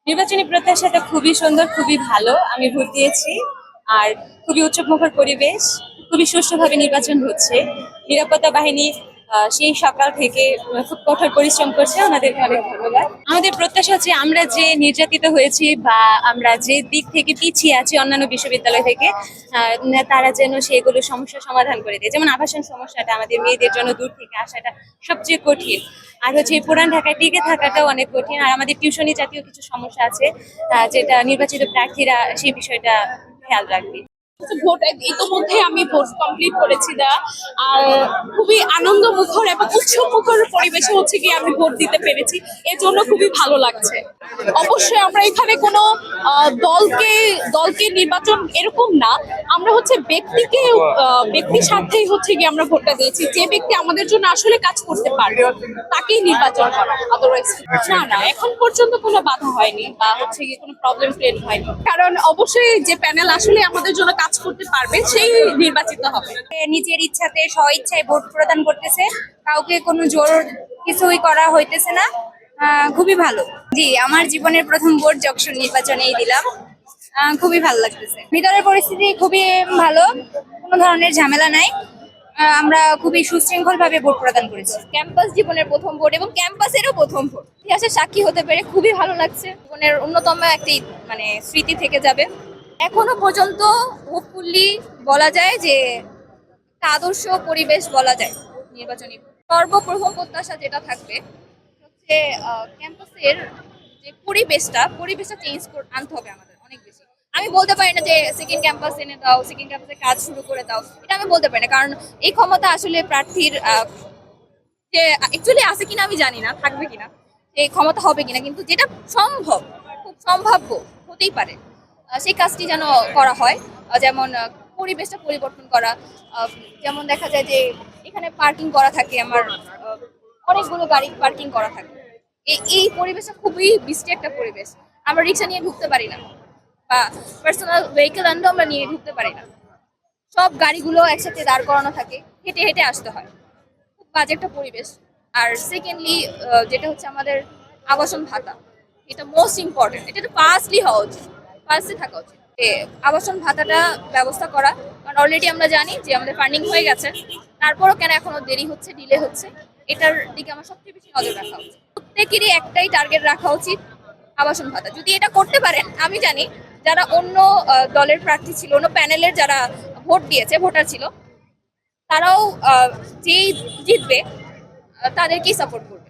নির্বাচনী প্রত্যাশাটা খুবই সুন্দর, খুবই ভালো। আমি ভোট দিয়েছি। আর খুবই উৎসবমুখর পরিবেশ, খুবই সুষ্ঠুভাবে নির্বাচন হচ্ছে। নিরাপত্তা বাহিনী সেই সকাল থেকে খুব কঠোর পরিশ্রম করছে, ওনাদেরকে অনেক ধন্যবাদ। আমাদের প্রত্যাশা হচ্ছে আমরা যে নির্যাতিত হয়েছি বা আমরা যে দিক থেকে পিছিয়ে আছি অন্যান্য বিশ্ববিদ্যালয় থেকে, তারা যেন সেগুলো সমস্যার সমাধান করে দেয়। যেমন আবাসন সমস্যাটা আমাদের মেয়েদের জন্য দূর থেকে আসাটা সবচেয়ে কঠিন। আর হচ্ছে এই পুরান ঢাকায় টিকে থাকাটাও অনেক কঠিন। আর আমাদের টিউশনি জাতীয় কিছু সমস্যা আছে, যেটা নির্বাচিত প্রার্থীরা সেই বিষয়টা খেয়াল রাখবে। ভোট ইতোমধ্যে আমি ভোট কমপ্লিট করেছি আর খুবই আনন্দ মুখর এবং উৎসব মুখর পরিবেশে হচ্ছে কি আমি ভোট দিতে পেরেছি, এর জন্য খুবই ভালো লাগছে। অবশ্যই আমরা এখানে কোনো দলকে দলকে নির্বাচন এরকম না, আমরা হচ্ছে ব্যক্তির স্বার্থেই হচ্ছে কি আমরা ভোটটা দিয়েছি। যে ব্যক্তি আমাদের জন্য আসলে কাজ করতে পারবে তাকেই নির্বাচন করা, আদারওয়াইজ না এখন পর্যন্ত কোনো বাধা হয়নি বা হচ্ছে কি কোনো প্রবলেম ক্রিয়েট হয়নি, কারণ অবশ্যই যে প্যানেল আসলে আমাদের জন্য কাজ করতে পারবে সেই নির্বাচিত হবে। নিজের ইচ্ছাতে স্ব ইচ্ছায় ভোট প্রদান করতেছে, কাউকে কোনো জোর কিছুই করা হইতেছে না। খুবই ভালো। জি, আমার জীবনের প্রথম ভোট যশোর নির্বাচনেই দিলাম। খুবই ভালো লাগতেছে। ভিতরের পরিস্থিতি খুবই ভালো, কোনো ধরনের ঝামেলা নাই। আমরা খুবই সুশৃঙ্খল ভাবে ভোট প্রদান করেছি। ক্যাম্পাস জীবনের প্রথম ভোট এবং ক্যাম্পাসেরও প্রথম ভোট, ইতিহাসের সাক্ষী হতে পেরে খুবই ভালো লাগছে। জীবনের অন্যতম একটি স্মৃতি থেকে যাবে। এখনো পর্যন্ত হোপফুলি বলা যায় যে একটা আদর্শ পরিবেশ বলা যায় নির্বাচনী। সর্বপ্রথম প্রত্যাশা যেটা থাকবে হচ্ছে ক্যাম্পাসের যে পরিবেশটা চেঞ্জ আনতে হবে আমাদের অনেক বেশি। আমি বলতে পারি না যে সেকেন্ড ক্যাম্পাস এনে দাও, সেকেন্ড ক্যাম্পাসে কাজ শুরু করে দাও, এটা আমি বলতে পারি না, কারণ এই ক্ষমতা আসলে প্রার্থীর যে অ্যাকচুয়ালি আছে কিনা আমি জানি না, থাকবে কিনা, এই ক্ষমতা হবে কিনা, কিন্তু যেটা সম্ভব, খুব সম্ভাব্য হতেই পারে, সেই কাজটি যেন করা হয়। যেমন পরিবেশটা পরিবর্তন করা, যেমন দেখা যায় যে এখানে পার্কিং করা থাকে, আমার অনেকগুলো গাড়ি পার্কিং করা থাকে। এই পরিবেশটা খুবই বৃষ্টি একটা পরিবেশ, আমরা রিক্সা নিয়ে ঢুকতে পারি না বা পার্সোনাল ভেহিকেল আনলেও আমরা নিয়ে ঢুকতে পারি না। সব গাড়িগুলো একসাথে দাঁড় করানো থাকে, হেঁটে হেঁটে আসতে হয়, খুব বাজে একটা পরিবেশ। আর সেকেন্ডলি যেটা হচ্ছে আমাদের আবাসন ভাতা, এটা মোস্ট ইম্পর্টেন্ট, এটা তো ফার্স্টলি হওয়া উচিত, ফার্স্টে থাকা উচিত। আবাসন ভাতাটা ব্যবস্থা করা, কারণ অলরেডি আমরা জানি যে আমাদের ফান্ডিং হয়ে গেছে, তারপরও কেন এখনো দেরি হচ্ছে, ডিলে হচ্ছে, এটার দিকে আমার সবচেয়ে বেশি নজর রাখা উচিত। প্রত্যেকেরই একটাই টার্গেট রাখা উচিত, আবাসন ভাতা। যদি এটা করতে পারেন, আমি জানি যারা অন্য দলের প্রার্থী ছিল, অন্য প্যানেলের যারা ভোট দিয়েছে, ভোটার ছিল, তারাও যেই জিতবে তাদেরকেই সাপোর্ট করবে।